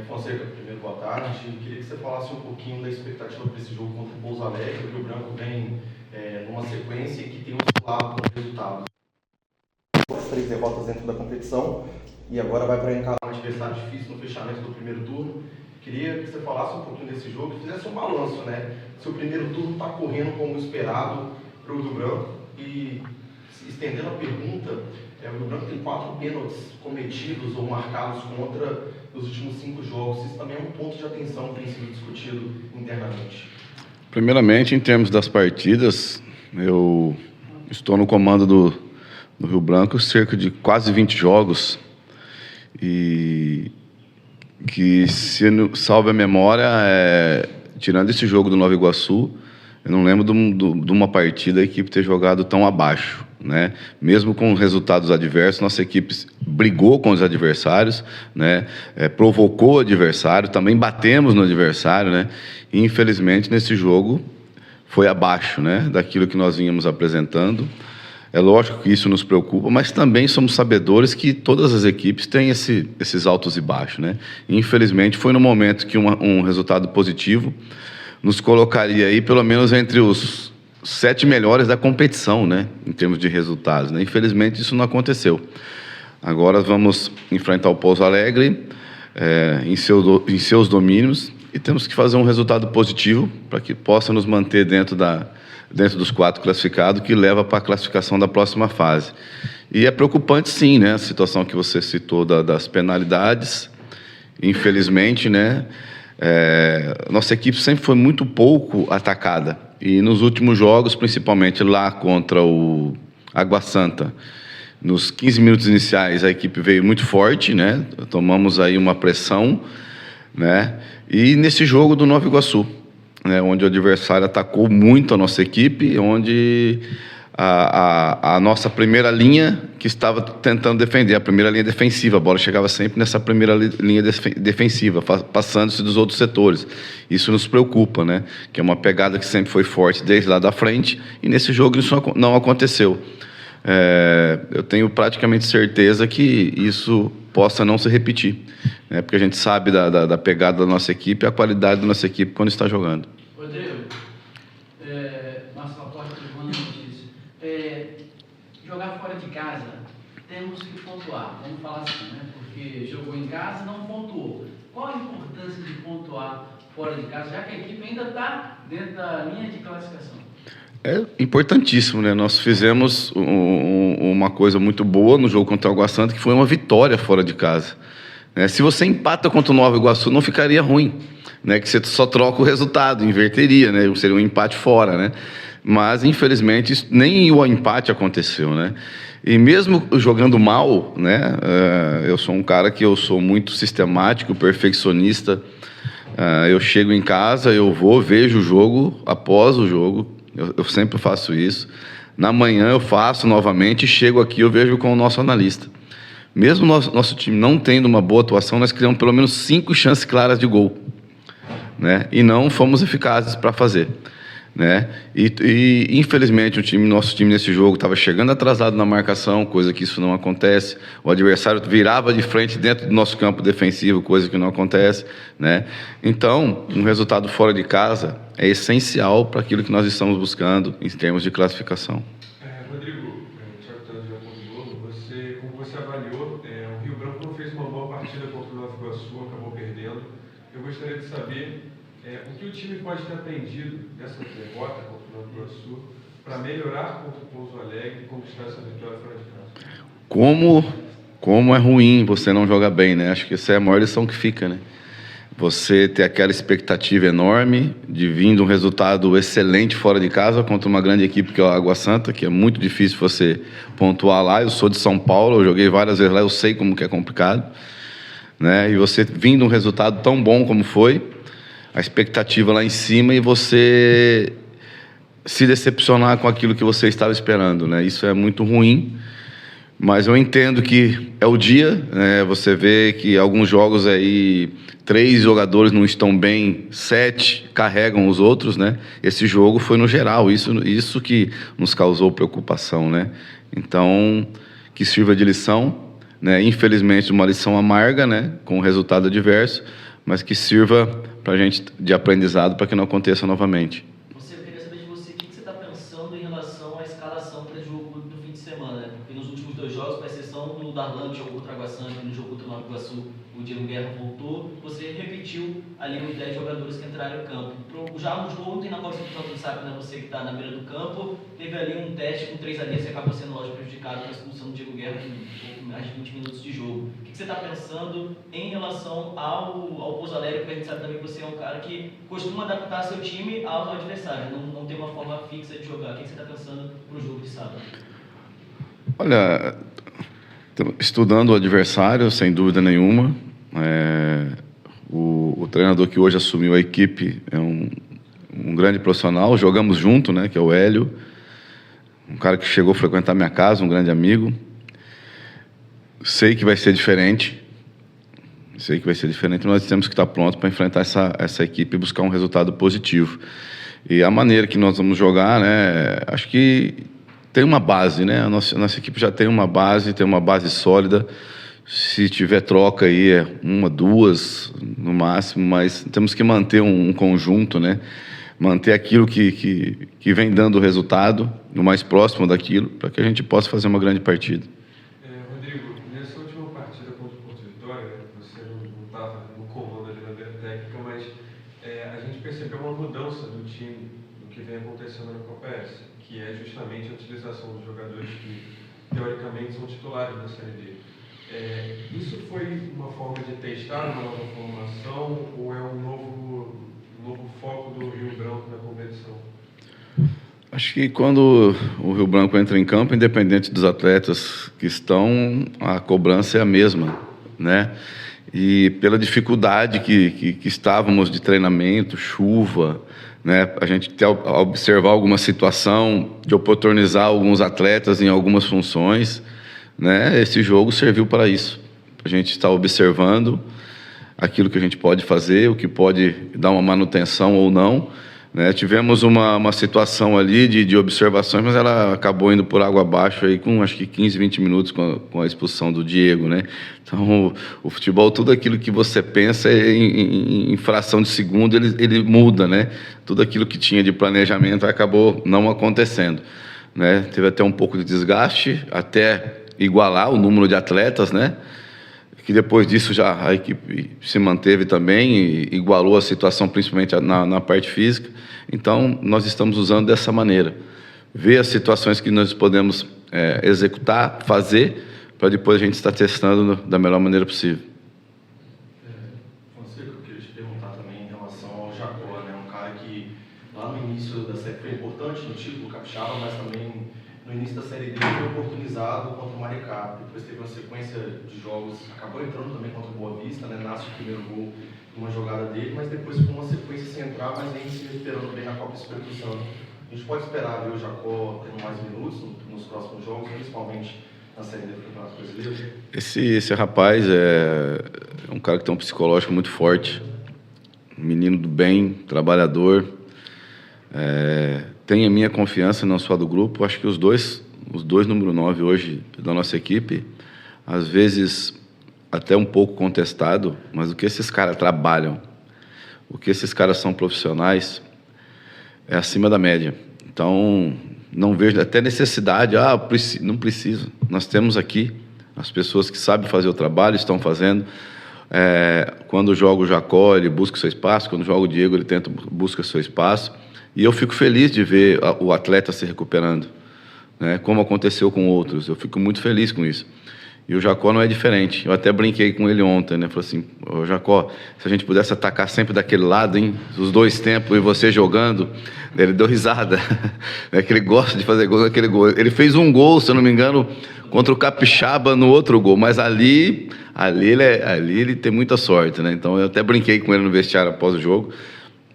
Fonseca, primeiro, boa tarde. Queria que você falasse um pouquinho da expectativa para esse jogo contra o Pouso Alegre. O Rio Branco vem numa sequência que tem oscilado com resultados. As 3 derrotas dentro da competição e agora vai para encarar um adversário difícil no fechamento do primeiro turno. Queria que você falasse um pouquinho desse jogo e fizesse um balanço, né? Se o primeiro turno está correndo como esperado para o Rio Branco e, estendendo a pergunta, o Rio Branco tem 4 pênaltis cometidos ou marcados contra nos últimos 5 jogos. Isso também é um ponto de atenção que tem sido discutido internamente. Primeiramente, em termos das partidas, eu estou no comando do Rio Branco cerca de quase 20 jogos e que, se salve a memória, tirando esse jogo do Nova Iguaçu, eu não lembro de uma partida a equipe ter jogado tão abaixo, né? Mesmo com resultados adversos, nossa equipe brigou com os adversários, né? Provocou o adversário, também batemos no adversário, né? E, infelizmente, nesse jogo foi abaixo, né, daquilo que nós vínhamos apresentando. É lógico que isso nos preocupa, mas também somos sabedores que todas as equipes têm esses altos e baixos, né? E, infelizmente, foi no momento que um resultado positivo nos colocaria aí pelo menos entre os 7 melhores da competição, né, em termos de resultados, né? Infelizmente, isso não aconteceu. Agora vamos enfrentar o Pouso Alegre em seus domínios e temos que fazer um resultado positivo para que possa nos manter dentro dos 4 classificados, que leva para a classificação da próxima fase. E é preocupante, sim, né, a situação que você citou das penalidades. Infelizmente, né, nossa equipe sempre foi muito pouco atacada. E nos últimos jogos, principalmente lá contra o Água Santa, nos 15 minutos iniciais, a equipe veio muito forte, né, tomamos aí uma pressão, né, e nesse jogo do Nova Iguaçu, né, onde o adversário atacou muito a nossa equipe, onde a nossa primeira linha que estava tentando defender, a primeira linha defensiva, a bola chegava sempre nessa primeira linha defensiva, passando-se dos outros setores. Isso nos preocupa, né, que é uma pegada que sempre foi forte desde lá da frente, e nesse jogo isso não aconteceu. Eu tenho praticamente certeza que isso possa não se repetir, né, porque a gente sabe da pegada da nossa equipe, a qualidade da nossa equipe quando está jogando. Rodrigo, Marcelo Porta, Tribuna Notícia. Jogar fora de casa, temos que pontuar, vamos falar assim, né? Porque jogou em casa e não pontuou. Qual a importância de pontuar fora de casa, já que a equipe ainda está dentro da linha de classificação? É importantíssimo, né? Nós fizemos uma coisa muito boa no jogo contra o Água Santa, que foi uma vitória fora de casa. Se você empata contra o Nova Iguaçu, não ficaria ruim, né? Que você só troca o resultado, inverteria, né? Seria um empate fora, né? Mas, infelizmente, nem o empate aconteceu, né? E mesmo jogando mal, né? Eu sou um cara que eu sou muito sistemático, perfeccionista. Eu chego em casa, eu vejo o jogo, após o jogo, eu sempre faço isso. Na manhã eu faço novamente e chego aqui, eu vejo com o nosso analista. Mesmo nosso time não tendo uma boa atuação, nós criamos pelo menos 5 chances claras de gol, né? E não fomos eficazes para fazer, né? E infelizmente nosso time nesse jogo estava chegando atrasado na marcação, coisa que isso não acontece. O adversário virava de frente dentro do nosso campo defensivo, coisa que não acontece, né? Então, um resultado fora de casa é essencial para aquilo que nós estamos buscando em termos de classificação. Rodrigo, como você avaliou, o Rio Branco não fez uma boa partida contra o Nova Iguaçu, acabou perdendo. Eu gostaria de saber o que o time pode ter aprendido dessa derrota contra o Nova Iguaçu para melhorar contra o Pouso Alegre e conquistar essa vitória fora de casa. Como é ruim você não jogar bem, né? Acho que essa é a maior lição que fica, né? Você ter aquela expectativa enorme de vir de um resultado excelente fora de casa contra uma grande equipe que é o Água Santa, que é muito difícil você pontuar lá. Eu sou de São Paulo, eu joguei várias vezes lá, eu sei como que é complicado, né? E você vir de um resultado tão bom como foi, a expectativa lá em cima, e você se decepcionar com aquilo que você estava esperando, né? Isso é muito ruim, mas eu entendo que é o dia, né? Você vê que alguns jogos aí 3 jogadores não estão bem, 7 carregam os outros, né? Esse jogo foi no geral, isso que nos causou preocupação, né? Então, que sirva de lição. né, infelizmente, uma lição amarga, né, com resultado adverso, mas que sirva para a gente de aprendizado para que não aconteça novamente. Eu queria saber de você o que você está pensando em relação à escalação para o jogo do fim de semana, né? Porque nos últimos 2 jogos, com exceção do Darlan, que jogou contra o Água Santa, e no jogo contra o Nova Iguaçu, o Diego Guerra voltou, você repetiu ali os 10 jogadores que entraram em campo. Já no jogo ontem, na Copa do Santo sabe, né, você que está na beira do campo, teve ali um teste com 3 zagueiros que acabou sendo, lógico, prejudicado pela expulsão do Diego Guerra em um pouco mais de 20 minutos de jogo. O que você está pensando em relação ao Pouso Alegre, porque a gente sabe também que você é um cara que costuma adaptar seu time aos adversários, não tem uma forma fixa de jogar. O que você está pensando para o jogo de sábado? Olha, estudando o adversário, sem dúvida nenhuma. O treinador que hoje assumiu a equipe é um grande profissional. Jogamos junto, né, que é o Hélio. Um cara que chegou a frequentar minha casa, um grande amigo. Sei que vai ser diferente. Nós temos que estar prontos para enfrentar essa equipe e buscar um resultado positivo. E a maneira que nós vamos jogar, né, acho que tem uma base, né? A nossa equipe já tem uma base sólida. Se tiver troca aí, 1, 2 no máximo, mas temos que manter um conjunto, né? Manter aquilo que vem dando resultado, o mais próximo daquilo, para que a gente possa fazer uma grande partida. Rodrigo, nessa última partida contra o Porto Vitória, você não estava no comando ali na técnica, mas a gente percebeu uma mudança do time, do que vem acontecendo na Copa S, que é justamente a utilização dos jogadores que, teoricamente, são titulares da Série D. Isso foi uma forma de testar uma nova formação ou é um novo foco do Rio Branco na competição? Acho que quando o Rio Branco entra em campo, independente dos atletas que estão, a cobrança é a mesma, né? E pela dificuldade que estávamos de treinamento, chuva, né? A gente tem a observar alguma situação, de oportunizar alguns atletas em algumas funções, né? Esse jogo serviu para isso. A gente está observando aquilo que a gente pode fazer, o que pode dar uma manutenção ou não, né? Tivemos uma situação ali de observações, mas ela acabou indo por água abaixo aí com acho que 15, 20 minutos com a expulsão do Diego, né? Então o futebol, tudo aquilo que você pensa em fração de segundo ele muda, né? Tudo aquilo que tinha de planejamento acabou não acontecendo, né? Teve até um pouco de desgaste até igualar o número de atletas, né? Que depois disso já a equipe se manteve também e igualou a situação, principalmente na parte física. Então, nós estamos usando dessa maneira. Ver as situações que nós podemos executar, fazer, para depois a gente estar testando da melhor maneira possível. Fonseca, eu queria te perguntar também em relação ao Jacó, né? Um cara que lá no início da série foi importante no título capixaba, mas também no início da Série D foi oportunizado contra o Maricá. Depois teve uma sequência de jogos, acabou entrando também contra o Boa Vista, né? Nasce o primeiro gol numa jogada dele, mas depois com uma sequência sem entrar, mas nem se recuperando bem na Copa Espírito Santo. A gente pode esperar ver o Jacó tendo mais minutos nos próximos jogos, principalmente na Série D do Campeonato Brasileiro? Esse rapaz é um cara que tem um psicológico muito forte, um menino do bem, trabalhador. Tem a minha confiança, não só do grupo. Acho que os dois número 9 hoje da nossa equipe, às vezes até um pouco contestado, mas o que esses caras trabalham, o que esses caras são profissionais, é acima da média. Então, não vejo até necessidade, não precisa. Nós temos aqui as pessoas que sabem fazer o trabalho, estão fazendo. Quando joga o Jacó, ele busca o seu espaço. Quando joga o Diego, ele busca o seu espaço. E eu fico feliz de ver o atleta se recuperando, né? Como aconteceu com outros. Eu fico muito feliz com isso. E o Jacó não é diferente. Eu até brinquei com ele ontem, né? Falei assim, ô Jacó, se a gente pudesse atacar sempre daquele lado, hein? Os dois tempos e você jogando. Ele deu risada. É que ele gosta de fazer gol naquele gol. Ele fez um gol, se eu não me engano, contra o Capixaba no outro gol. Mas ali ele tem muita sorte, né? Então eu até brinquei com ele no vestiário após o jogo.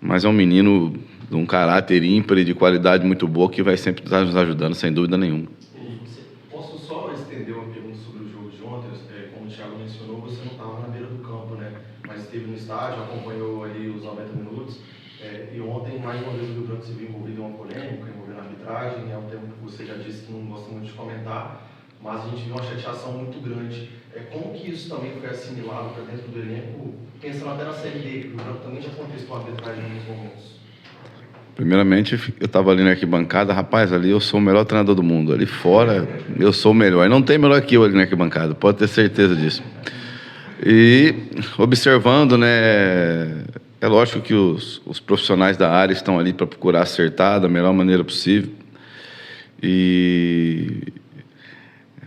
Mas é um menino de um caráter ímpar e de qualidade muito boa que vai sempre estar nos ajudando, sem dúvida nenhuma. Posso só estender uma pergunta sobre o jogo de ontem? Como o Thiago mencionou, você não estava na beira do campo, né? Mas esteve no estádio, acompanhou ali os 90 minutos. E ontem, mais uma vez, o Rio Branco se viu envolvido em uma polêmica, envolvendo a arbitragem. É um tema que você já disse que não gosta muito de comentar. mas a gente viu uma chateação muito grande. Como que isso também foi assimilado para dentro do elenco, pensando até na Série D, que o Branco também já contestou a arbitragem em alguns momentos? Primeiramente, eu estava ali na arquibancada, rapaz, ali eu sou o melhor treinador do mundo. Ali fora, eu sou o melhor. Não tem melhor que eu ali na arquibancada, pode ter certeza disso. E observando, né, é lógico que os profissionais da área estão ali para procurar acertar da melhor maneira possível. E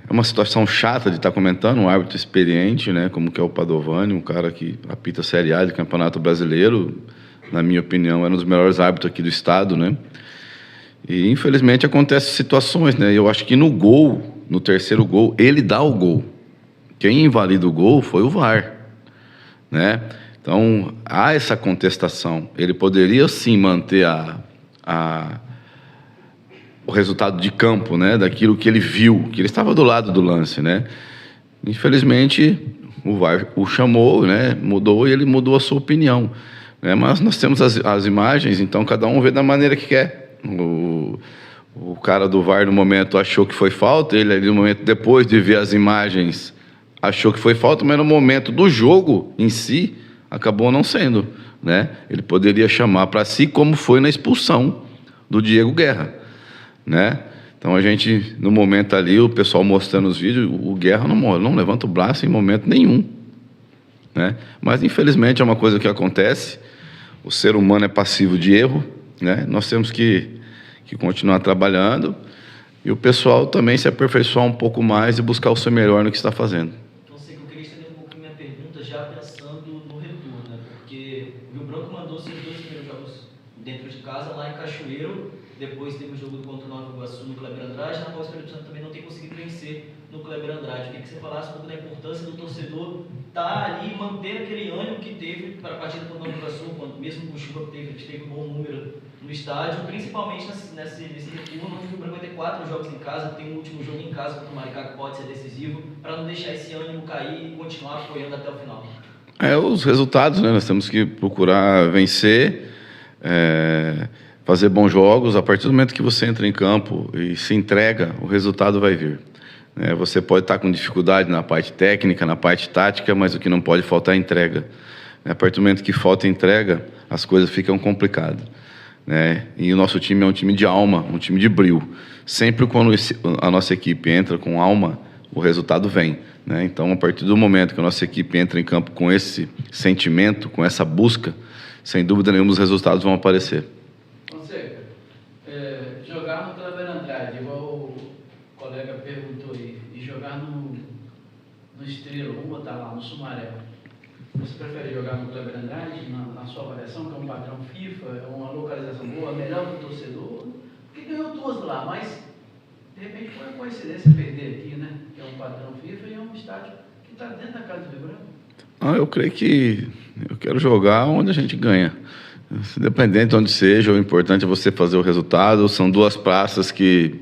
é uma situação chata de estar comentando, um árbitro experiente, né, como que é o Padovani, um cara que apita Série A de Campeonato Brasileiro, na minha opinião, era um dos melhores árbitros aqui do estado, né? E infelizmente acontecem situações, né? Eu acho que no gol, no terceiro gol, ele dá o gol. Quem invalida o gol foi o VAR, né? Então, há essa contestação. Ele poderia sim manter o resultado de campo, né? Daquilo que ele viu, que ele estava do lado do lance, né? Infelizmente, o VAR o chamou, né? Mudou e ele mudou a sua opinião. Mas nós temos as imagens, então cada um vê da maneira que quer. O cara do VAR no momento achou que foi falta, ele ali no momento depois de ver as imagens achou que foi falta, mas no momento do jogo em si acabou não sendo, né? Ele poderia chamar para si como foi na expulsão do Diego Guerra, né? Então a gente no momento ali, o pessoal mostrando os vídeos, o Guerra não levanta o braço em momento nenhum, né? Mas infelizmente é uma coisa que acontece. O ser humano é passivo de erro, né? Nós temos que continuar trabalhando e o pessoal também se aperfeiçoar um pouco mais e buscar o seu melhor no que está fazendo. Então, sei que eu queria estender um pouquinho minha pergunta já pensando no retorno, né? Porque o Rio Branco mandou seus 2 primeiros jogos dentro de casa, lá em Cachoeiro, depois teve o jogo contra o Nova Iguaçu no Kleber Andrade, na qual o Espírito Santo também não tem conseguido vencer no Kleber Andrade. Eu queria que você falasse um pouco da importância do torcedor estar ali e manter aquele ânimo que teve para a partida contra o Nova Iguaçu, mesmo com chuva que teve um bom número no estádio, principalmente nesse retorno, onde o Rio Branco vai ter 4 jogos em casa, tem um último jogo em casa contra o Maricá que pode ser decisivo, para não deixar esse ânimo cair e continuar apoiando até o final. Os resultados, né? Nós temos que procurar vencer, fazer bons jogos. A partir do momento que você entra em campo e se entrega, o resultado vai vir. Você pode estar com dificuldade na parte técnica, na parte tática, mas o que não pode faltar é entrega. A partir do momento que falta entrega, as coisas ficam complicadas, né? E o nosso time é um time de alma, um time de brio. Sempre quando a nossa equipe entra com alma, o resultado vem, né? Então, a partir do momento que a nossa equipe entra em campo com esse sentimento, com essa busca, sem dúvida nenhuma os resultados vão aparecer. Fonseca, jogar no Kleber Andrade, igual o colega perguntou aí, e jogar no Estrela, vamos botar lá, no Sumaré. Você prefere jogar no Kleber Andrade, na sua avaliação, que é um padrão FIFA, é uma localização boa, melhor para o torcedor? Porque ganhou 2 lá, mas de repente foi uma coincidência perder aqui, né? Que é um padrão FIFA e é um estádio que está dentro da casa do Rio Branco. Eu creio que eu quero jogar onde a gente ganha. Independente de onde seja, o importante é você fazer o resultado. São 2 praças que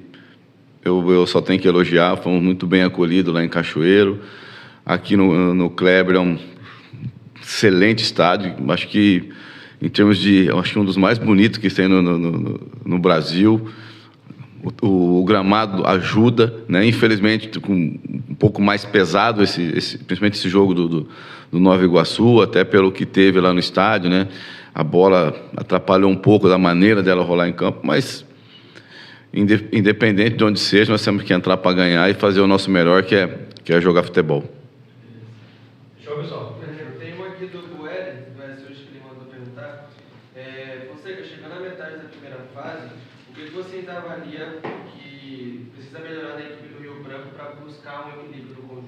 eu só tenho que elogiar, fomos muito bem acolhidos lá em Cachoeiro. Aqui no Kleber é um excelente estádio, acho que em termos de, acho que um dos mais bonitos que tem no Brasil. O gramado ajuda, né? Infelizmente com um pouco mais pesado principalmente esse jogo do Nova Iguaçu, até pelo que teve lá no estádio, né? A bola atrapalhou um pouco da maneira dela rolar em campo, mas independente de onde seja, nós temos que entrar para ganhar e fazer o nosso melhor, que é jogar futebol. Show, pessoal. Tem uma aqui do Hélio, do hoje que ele mandou perguntar. Fonseca, chegando à metade da primeira fase, o que você ainda avalia que precisa melhorar na equipe do Rio Branco para buscar um equilíbrio do conjunto?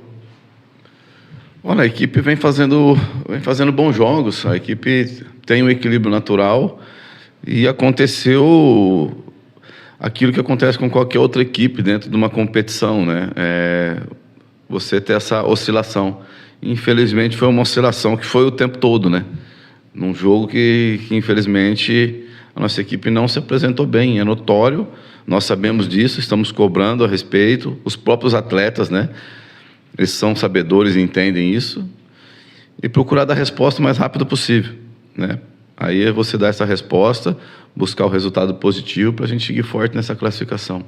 Olha, a equipe vem fazendo bons jogos, a equipe tem um equilíbrio natural e aconteceu aquilo que acontece com qualquer outra equipe dentro de uma competição, né? Você ter essa oscilação. Infelizmente foi uma oscilação que foi o tempo todo, né? Num jogo que infelizmente a nossa equipe não se apresentou bem, é notório, nós sabemos disso, estamos cobrando a respeito, os próprios atletas, né? Eles são sabedores e entendem isso, e procurar dar a resposta o mais rápido possível, né? Aí é você dar essa resposta, buscar o resultado positivo para a gente seguir forte nessa classificação.